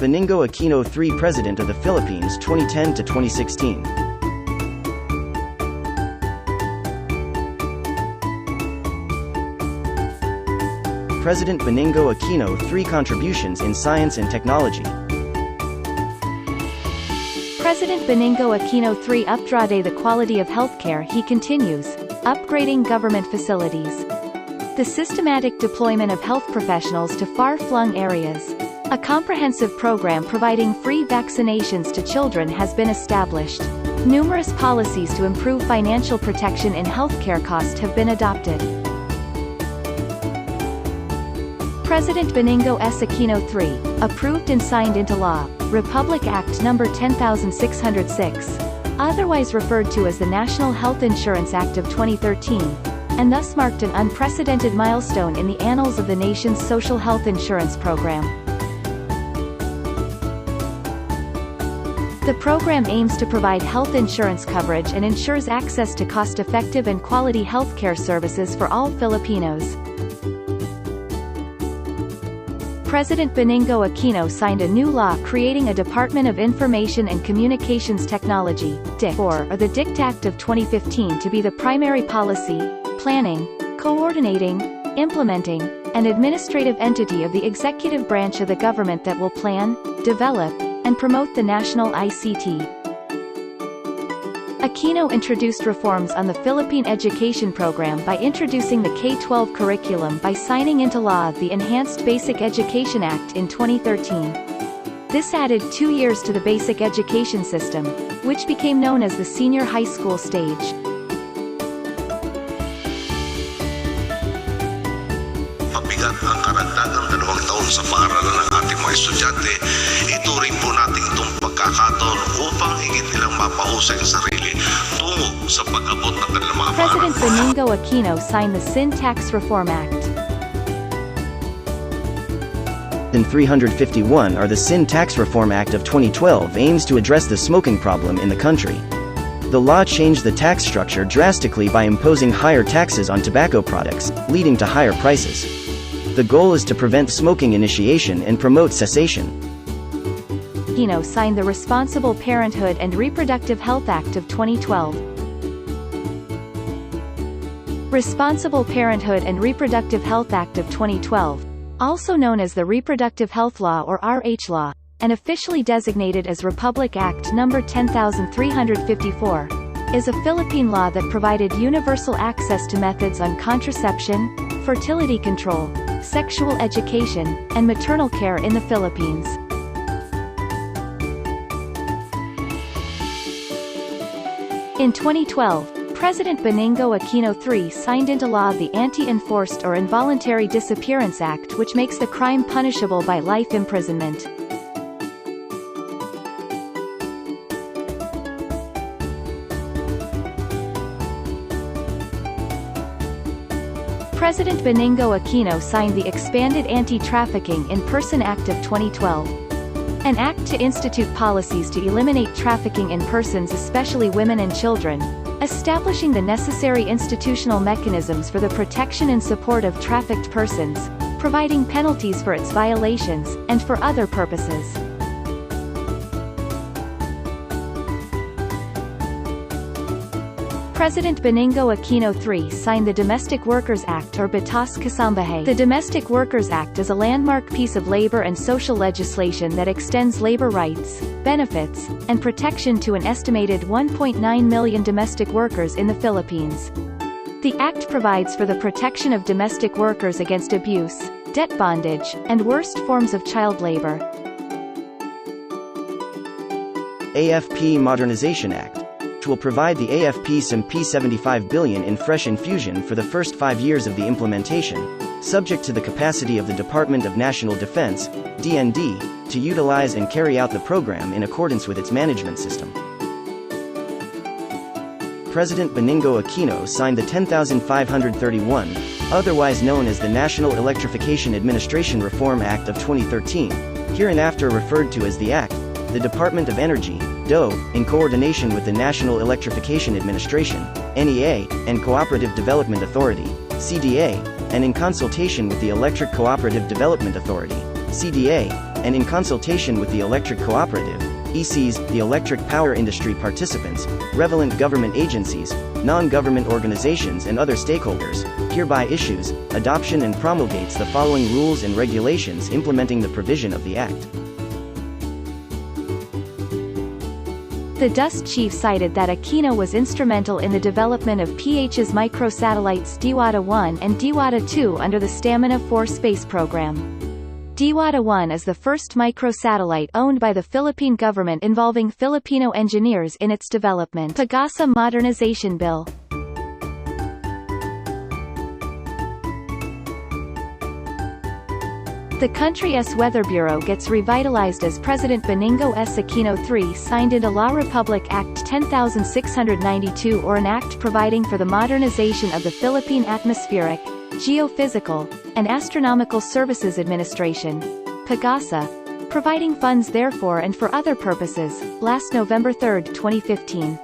Benigno Aquino III, President of the Philippines 2010 to 2016. President Benigno Aquino III contributions in science and technology. President Benigno Aquino III upgrade the quality of healthcare. He continues upgrading government facilities. The systematic deployment of health professionals to far-flung areas. A comprehensive program providing free vaccinations to children has been established. Numerous policies to improve financial protection in healthcare costs have been adopted. President Benigno Aquino III, approved and signed into law, Republic Act No. 10606, otherwise referred to as the National Health Insurance Act of 2013, and thus marked an unprecedented milestone in the annals of the nation's social health insurance program. The program aims to provide health insurance coverage and ensures access to cost-effective and quality healthcare services for all Filipinos. President Benigno Aquino signed a new law creating a Department of Information and Communications Technology (DIC) or the DICT Act of 2015 to be the primary policy, planning, coordinating, implementing, and administrative entity of the executive branch of the government that will plan, develop, and promote the national ICT. Aquino introduced reforms on the Philippine education program by introducing the K-12 curriculum by signing into law the Enhanced Basic Education Act in 2013. This added 2 years to the basic education system, which became known as the senior high school stage. Mabigat ang karagdagang 2 taon sa paaralan ng ating mga estudyante, ituring po natin itong pagkakataon upang higit nilang mapahusay ang sarili tungo sa pag-abot ng kanilang mga President Benigno Aquino signed the Sin Tax Reform Act. In 351 are the Sin Tax Reform Act of 2012 aims to address the smoking problem in the country. The law changed the tax structure drastically by imposing higher taxes on tobacco products, leading to higher prices. The goal is to prevent smoking initiation and promote cessation. Aquino signed the Responsible Parenthood and Reproductive Health Act of 2012. Responsible Parenthood and Reproductive Health Act of 2012, also known as the Reproductive Health Law or RH Law, and officially designated as Republic Act No. 10354, is a Philippine law that provided universal access to methods on contraception, fertility control, sexual education, and maternal care in the Philippines. In 2012, President Benigno Aquino III signed into law the Anti-Enforced or Involuntary Disappearance Act, which makes the crime punishable by life imprisonment. President Benigno Aquino signed the Expanded Anti-Trafficking in Person Act of 2012. An act to institute policies to eliminate trafficking in persons, especially women and children, establishing the necessary institutional mechanisms for the protection and support of trafficked persons, providing penalties for its violations, and for other purposes. President Benigno Aquino III signed the Domestic Workers Act or Batas Kasambahay. The Domestic Workers Act is a landmark piece of labor and social legislation that extends labor rights, benefits, and protection to an estimated 1.9 million domestic workers in the Philippines. The act provides for the protection of domestic workers against abuse, debt bondage, and worst forms of child labor. AFP Modernization Act, which will provide the AFP some P75 billion in fresh infusion for the first 5 years of the implementation, subject to the capacity of the Department of National Defense, DND, to utilize and carry out the program in accordance with its management system. President Benigno Aquino signed the 10,531, otherwise known as the National Electrification Administration Reform Act of 2013, hereinafter referred to as the Act, the Department of Energy, DOE, in coordination with the National Electrification Administration, NEA, and Cooperative Development Authority, CDA, and in consultation with the Electric Cooperative Development Authority, CDA, and in consultation with the Electric Cooperative, ECs, the electric power industry participants, relevant government agencies, non-government organizations and other stakeholders, hereby issues, adoption and promulgates the following rules and regulations implementing the provision of the Act. The DUST chief cited that Aquino was instrumental in the development of PH's microsatellites Diwata-1 and Diwata-2 under the Stamina 4 space program. Diwata-1 is the first microsatellite owned by the Philippine government involving Filipino engineers in its development. Pagasa Modernization Bill. The country's weather bureau gets revitalized as President Benigno Aquino III signed into Law Republic Act 10692 or an act providing for the modernization of the Philippine Atmospheric, Geophysical, and Astronomical Services Administration, Pagasa, providing funds therefore and for other purposes, last November 3, 2015.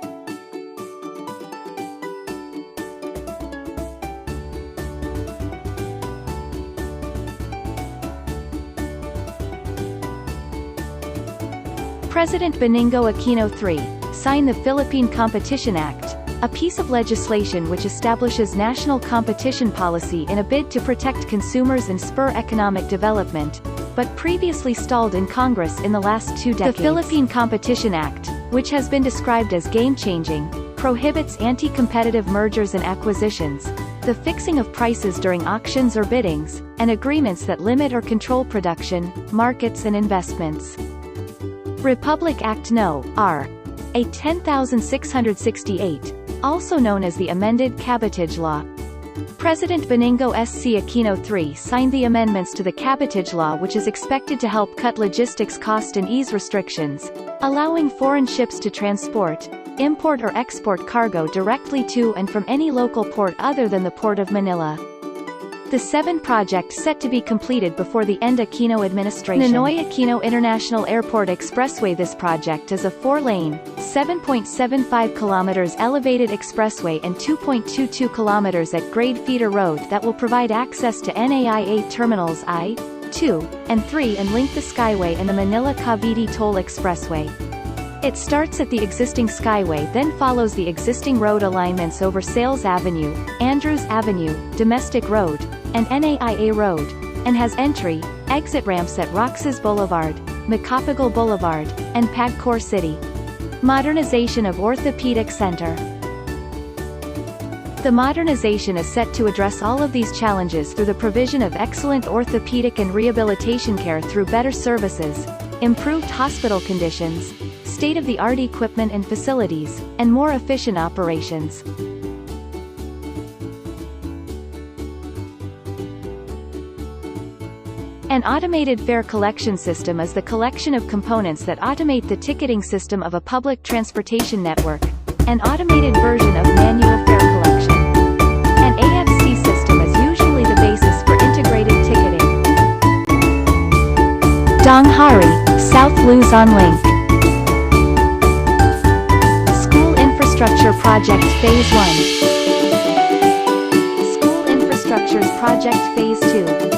President Benigno Aquino III signed the Philippine Competition Act, a piece of legislation which establishes national competition policy in a bid to protect consumers and spur economic development, but previously stalled in Congress in the last 2 decades. The Philippine Competition Act, which has been described as game-changing, prohibits anti-competitive mergers and acquisitions, the fixing of prices during auctions or biddings, and agreements that limit or control production, markets and investments. Republic Act No. R. A 10668, also known as the amended Cabotage Law. President Benigno Aquino III signed the amendments to the Cabotage Law, which is expected to help cut logistics cost and ease restrictions, allowing foreign ships to transport, import or export cargo directly to and from any local port other than the Port of Manila. The 7 project set to be completed before the end Aquino administration. Ninoy Aquino International Airport Expressway. This project is a 4-lane, 7.75 kilometers elevated expressway and 2.22 kilometers at grade feeder road that will provide access to NAIA Terminals I, 2, and 3 and link the Skyway and the Manila-Cavite Toll Expressway. It starts at the existing Skyway, then follows the existing road alignments over Sales Avenue, Andrews Avenue, Domestic Road, and NAIA Road, and has entry, exit ramps at Roxas Boulevard, Macapagal Boulevard, and Pagcor City. Modernization of Orthopedic Center. The modernization is set to address all of these challenges through the provision of excellent orthopedic and rehabilitation care through better services, improved hospital conditions, state-of-the-art equipment and facilities, and more efficient operations. An automated fare collection system is the collection of components that automate the ticketing system of a public transportation network, an automated version of manual fare collection. An AFC system is usually the basis for integrated ticketing. Donghari, South Luzon Link. School Infrastructure Project Phase 1. School Infrastructures Project Phase 2.